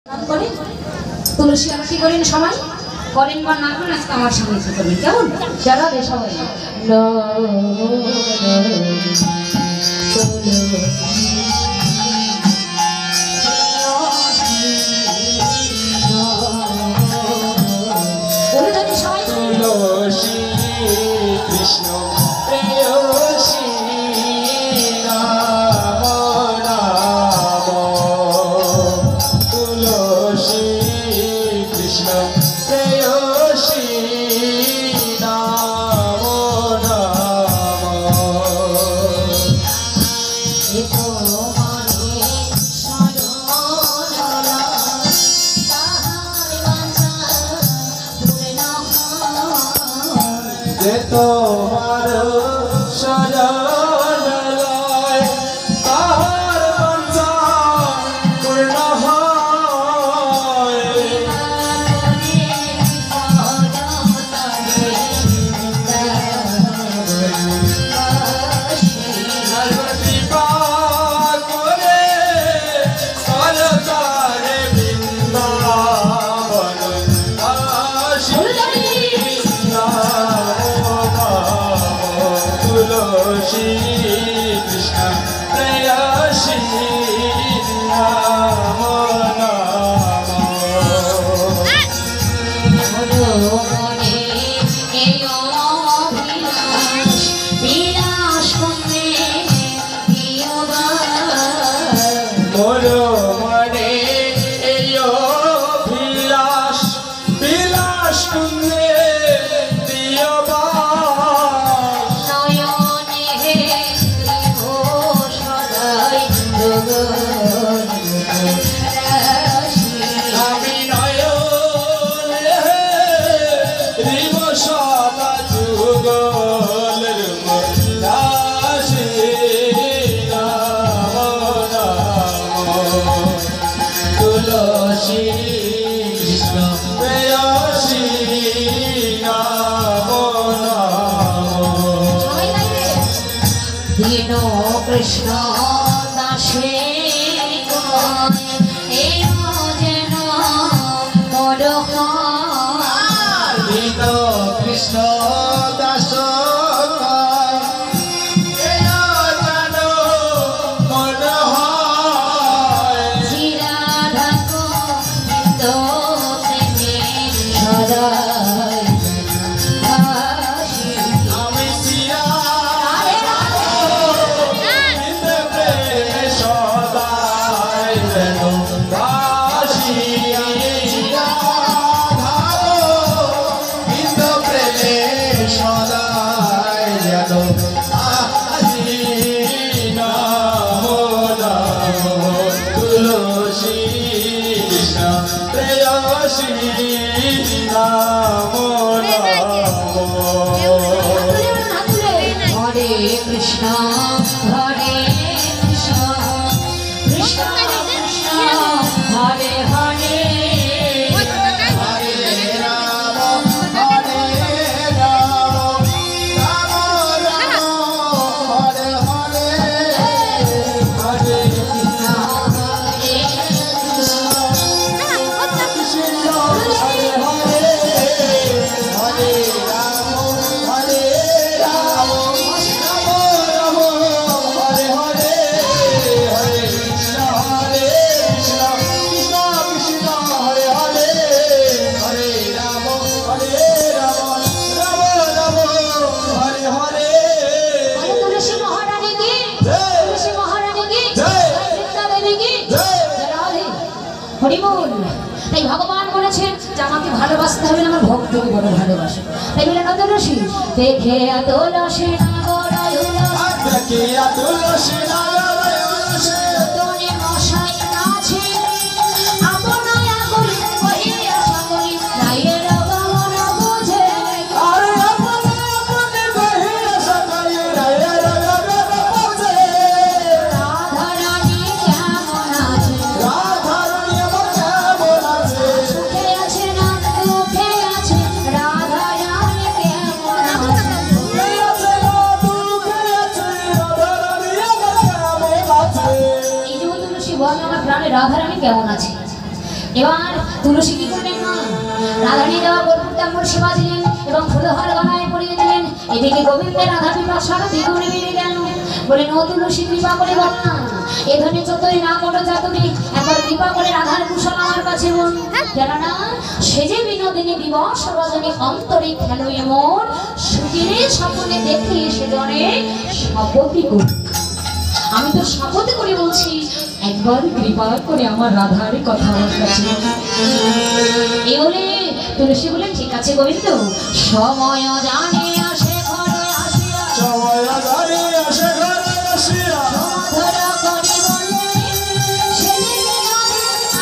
করে তুলসী আরতি করেন সবাই, করেন বা না করেন আজকে আমার সঙ্গে এসে করবেন, কেমন? যারা রে সবাই তুলসী কৃষ্ণ প্রেয়সী নাম নাম তুলসী কৃষ্ণ প্রেয়সী নাম নাম যে তোমার শরণ লয় তাহার বাঞ্ছা পূর্ণ হয় কৃপা করে সরকারে বৃন্দাবন আসি তুলসী কৃষ্ণ প্রেয়সী নাম নাম মোর মনে এই অভিলাষ বিলাস কুন্দে প্রিয় আমি নয়নে রিব সদা যুগলের দাসী নাম নাম তুলসী কৃষ্ণ প্রেয়সী নাম নাম দীন কৃষ্ণ দাসে যেন মন দীন কৃষ্ণ দাস মন হয় আমি সিয়া সদাই যেন বাসি ইন্দ্র প্রেমে সদাই যেন বাসি নাম নাম তুলসী কৃষ্ণ প্রেয়সী নাম নাম হরে কৃষ্ণ হরে কৃষ্ণ কৃষ্ণ কৃষ্ণ হরে হরে হরে রাম হরে রাম রাম রাম হরে হরে হরে কৃষ্ণ হরে কৃষ্ণ হরে হরে হরে রাম হরে রাম রাম রাম হরে হরে হরে কৃষ্ণ হরে কৃষ্ণ কৃষ্ণ কৃষ্ণ হরে হরে হরে রাম হরে রাম রাম রাম হরে হরে তুলসী মহারানী কি জয়। তুলসী মহারানী কি জয়। বৃন্দা দেবী কি জয়। রাধে হরি বল। তাই ভগবান বলেছেন যে আমাকে ভালোবাসতে হবে না, আমার ভক্তকে বড় ভালোবাসে। তাই বলে না তুলসী দেখে তুলসী দেখে তুলসী নারায়ণ তোরে মশাই কাছে আপনায়া করি কহিয়া সকলি রায়ের গমন বুঝে আরে আপনে আপনে কহিয়া সকল রায়ের গমন বুঝে রাধা রানী কেমন আছে রাধা রানী আমার কেমন আছে সুখে আছে না দুঃখে আছে রাধা রানী কেমন আছে সুখে আছে না দুঃখে আছে রাধা রানী আমার কেমন আছে এই যে তুলসী বল আমার প্রাণে রাধা রানী কেমন আছে। এবার তুলসী কি করলেন মা, রাধারানী দেওয়া কর্পূর সেবা দিলেন এবং ফুলহার গলায় পরিয়ে দিলেন। এদিকে গোবিন্দের রাধা বিবাহ সারা দ্বিগুণে বেড়ে গেল। বলেন ও তুলসী কৃপা করে বল না, এ ধরনের চতুরি না করো যা তুমি একবার কৃপা করে রাধার কুশল আমার কাছে বল। কেননা সে যে বিনোদিনী দিবস রজনী অন্তরে খেলো এমন সুখের স্বপ্নে দেখে সেজনে শপথই করি। আমি তো শপথ করে বলছি একবার কৃপা করে আমার রাধার কথা আমার কাছে বল। এই বলে তুলসী বলেন ঠিক আছে গোবিন্দ, সময় জানে আসে ঘরে আসিয়া, সময় জানে আসে ঘরে আসিয়া, সমাধরা করি বলে সেদিন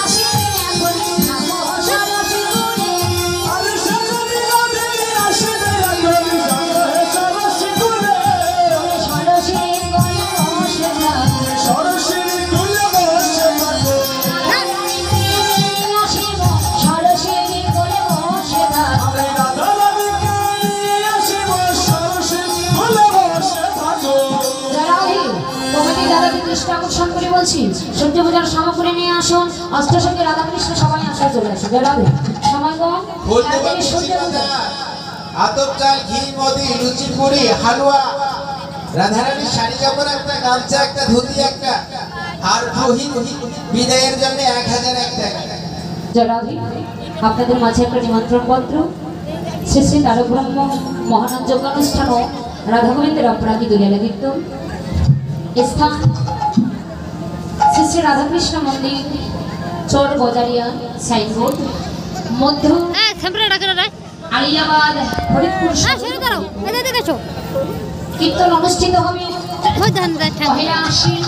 আসিবে এখন থামো সরসী করে। আরে সেদিন আসিবে এখন থামো সরসী করে। সরসী করে বসে থাকো, সরসী কুলে বসে থাকো, আসিব সরসী করে বসে থাকো। আমি রাধারানীকে নিয়ে আসিব, সরসী কুলে বসে থাকো। দাঁড়াও, তোমাকে দাদাকে দৃষ্টি আকর্ষণ করে বলছি সূর্য পূজার সামগ্রী নিয়ে আসুন। অষ্টসঙ্গে রাধা কৃষ্ণ সবাই আসা চলে আসো। দাঁড়াও সময় কম, তাড়াতাড়ি সূর্য পূজা। আতপ চাল, ঘি, মদি, লুচি, পুরি, হালুয়া, রাধারানীর শাড়ি কাপড় একটা, গামছা একটা, ধুতি একটা, আর রোহিত বিদায়ের জন্য 1001 টাকা। জরাধি আপনাদের মাঝে একটা নিমন্ত্রণ পত্র। শ্রী শ্রী তারক ব্রহ্ম মহানাম যজ্ঞানুষ্ঠান ও রাধা গোবিন্দের অপরাধী দুলিয়ালা কীর্তন। স্থান শ্রী শ্রী রাধাকৃষ্ণ মন্দির, চর গজারিয়া, সাইনবোর্ড, মধ্য আলিয়াবাদ, ফরিদপুর। কীর্তন অনুষ্ঠিত হবে পহেলা আশ্বিন,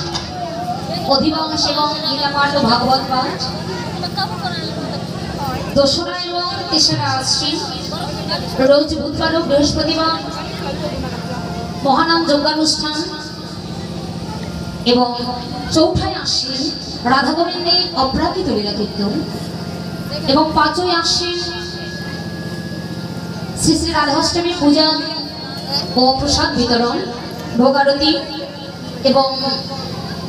অধিবাস এবং লীলাপাঠ ও ভাগবত পাঠ, দোসরা এবং তেসরা আশ্বিন রোজ বুধবার ও বৃহস্পতিবার মহানাম যজ্ঞানুষ্ঠান এবং চৌঠায় আশ্বিন রাধা গোবিন্দের অপরাজিত লীলা কীর্তন এবং 5ই আশ্বিন শ্রী শ্রী রাধাষ্টমী পূজা ও প্রসাদ বিতরণ, ভোগারতি এবং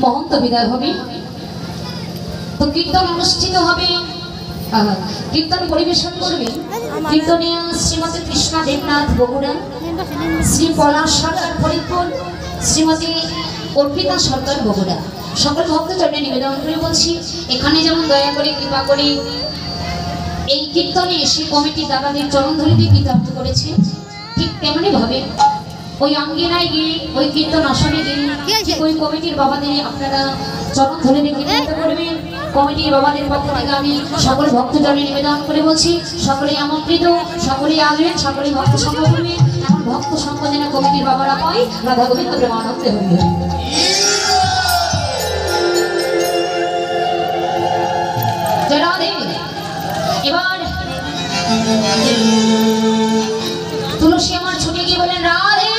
মহন্ত বিদায় হবে। তো কীর্তন অনুষ্ঠিত হবে, কীর্তন পরিবেশন করবে কীর্তনিয়া শ্রীমতী কৃষ্ণা দেবনাথ বগুড়া, শ্রী পলাশ সরকার ফরিদপুর, শ্রীমতী অর্পিতা সরকার বগুড়া। সকল ভক্তজনের নিবেদন করে বলছি এখানে যেমন দয়া করে কৃপা করে এই কীর্তনে এসে কমিটি দাদাদের চরণ ধরে দিয়ে কৃতার্থ করেছে, ঠিক তেমনি ভাবে ওই আঙ্গিনায় গিয়ে ওই কীর্তন আসনে গিয়ে ঠিক ওই কমিটির বাবাদের আপনারা চরণ ধরে দিয়ে কৃতার্থ করবেন। কমিটির বাবাদের পক্ষ থেকে আমি সকল ভক্তজনের নিবেদন করে বলছি সকলেই আমন্ত্রিত, সকলেই আসবেন, সকলেই ভক্ত সঙ্গ করবেন। এমন ভক্ত সঙ্গ যেন কমিটির বাবারা পায়। রাধা গোবিন্দ প্রেমানন্দে হরি হরি। জয় রাধে। এবার তুলসী আমার ছুটে গিয়ে বলেন রাধে,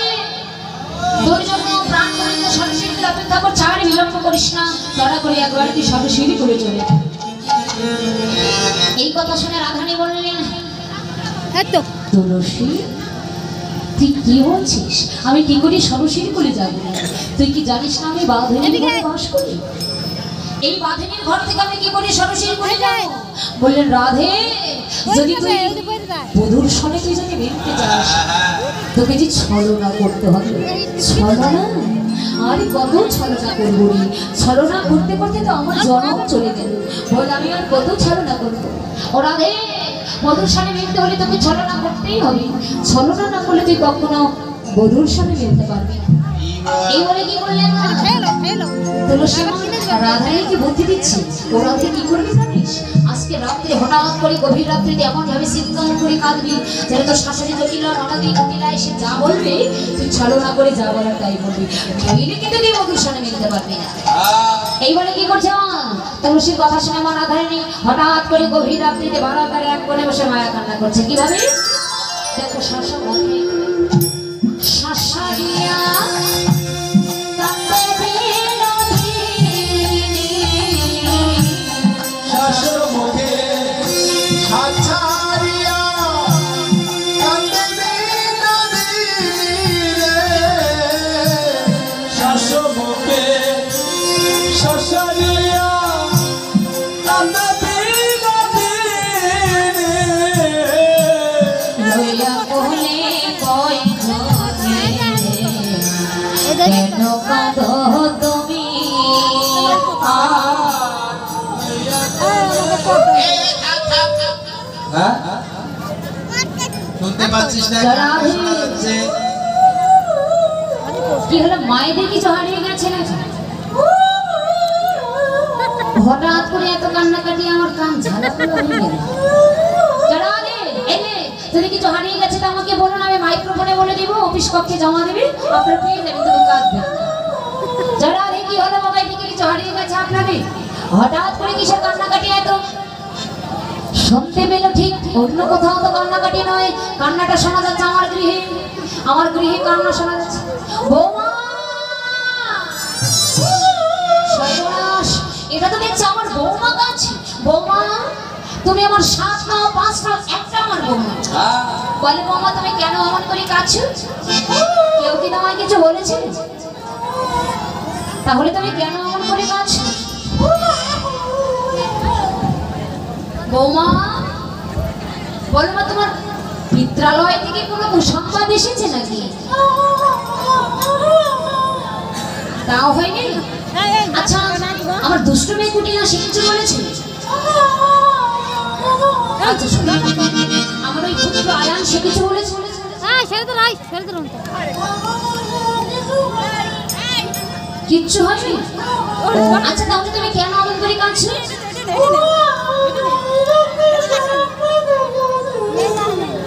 তোর জন্য প্রাণ পর্যন্ত সরস্বতীর অপেক্ষা কর, ছাড় বিলম্ব করিস না, দয়া করে একবার তুই সরস্বতী করে চলে। এই কথা শুনে রাধারানী বললেন তুলসী তুই কি বলছিস, আমি কি করি সরস্বতী করে যাব? তুই কি জানিস না আমি বাঁধনের ঘরে বাস করি? এই বাঁধনের ঘর থেকে আমি কি করি সরস্বতী করে যাব? বললেন রাধে, যদি তুই বধূর সনে তুই যদি বেরোতে চাস তোকে যে ছলনা করতে হবে। ছলনা? আরে কত ছলনা করবো রে, ছলনা করতে করতে তো আমার জন্ম চলে গেল। বল আমি আর কত ছলনা করবো? ও রাধে, বধূর সনে বেরোতে হলে তোকে ছলনা করতেই হবে। ছলনা না করলে তুই কখনো বধূর সনে বেরোতে পারবি না। এই বলে কি করলেন তুলসী রাধারানীকে বুদ্ধি দিচ্ছি। ও রাধে কি করবি জানিস, আজকে রাত্রে হঠাৎ করে গভীর রাত্রিতে এমন ভাবে চিৎকার করে কাঁদবি যেন তোর শাশুড়ি জটিলা ননদি জটিলা এসে যা বলবে তুই ছলনা করে যা বলার তাই বলবি, নইলে কিন্তু তুই বধূর সনে মিলতে পারবি না। এই বলে কি করছে তুলসীর কথা শুনে আমার রাধারানী হঠাৎ করে গভীর রাত্রিতে বারান্দার এক কোণে বসে মায়া কান্না করছে। কিভাবে দেখো, শাসা মুখে শাসাইয়া শাশুর মুখে ছাছারিয়া কান্দে বিনোদিনী রে, শাশুর মুখে ছাছারিয়া কান্দে বিনোদিনী কাঁদো তুমি হ্যাঁ শুনতে পাচ্ছিস না যারা গানটা শোনা যাচ্ছে কি হলো মায়েদের কিছু হারিয়ে গেছে নাকি হঠাৎ করে এত কান্নাকাটি আমার কান ঝালাপালা হয়ে গেল যারা আগে এলে যদি কিছু হারিয়ে গেছে তো আমাকে বলুন আমি মাইক্রোফোনে বলে দিব অফিস কক্ষে জমা দেবে আপনারা পেয়ে যাবেন তবু কাঁদবেন না। যারা আগে কি হলো বাবা এদিকে কিছু হারিয়ে গেছে আপনাদের হঠাৎ করে কিসের কান্নাকাটি এত শুনতে পেল ঠিক অন্য কোথাও তো কান্নাকাটি নয় কান্নাটা শোনা যাচ্ছে আমার গৃহে কান্না শোনা যাচ্ছে বৌমা সর্বনাশ এটা তো দেখছি আমার বৌমা কাছে বৌমা তুমি আমার 7 নাও 5 নাও একটা আমার বৌমা বলে বৌমা তুমি কেন এমন করে কাঁদছো কেউ কি তোমায় কিছু বলেছে তাহলে তুমি কেন এমন করে কাঁদছো বৌমা বলো মা তোমার পিত্রালয় থেকে কোনো কুসংবাদ এসেছে নাকি তাও হয়নি আচ্ছা আমার দুষ্টু মেয়ে কুটি না সে কিছু বলেছে আচ্ছা শোনো আমার ওই পুত্র আয়ান সে কিছু বলেছে কিচ্ছু হয়নি আচ্ছা তাহলে তুমি কেন এমন করে কাঁদছো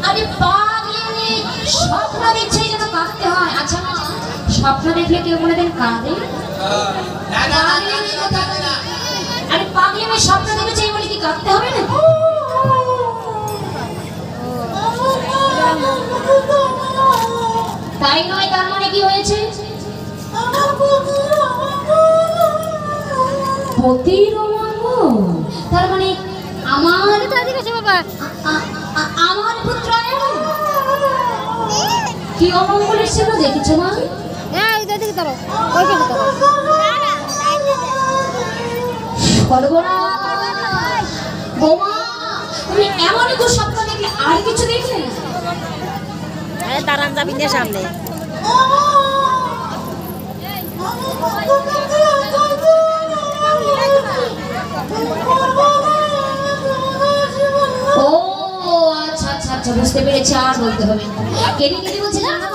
আরে পাগলি স্বপ্ন দেখছে যেন কাঁদতে হয় আচ্ছা স্বপ্ন দেখলে কেউ কোনোদিন কাঁদে আরে পাগলি মেয়ে স্বপ্ন দেখেছে বলে কি কাঁদতে হবে না তাই নয় তার মানে কি হয়েছে পতির অমঙ্গল তার মানে আমার আমার পুত্র কি অমঙ্গল এসেছিল দেখেছো মা বৌমা তুমি এমন একটু স্বপ্ন দেখলে আর কিছু দেখলে দাঁড়ান যাবি না সামনে ও আচ্ছা আচ্ছা আচ্ছা বুঝতে পেরেছি আর বলতে হবে কেটে কেটে বলছে জানো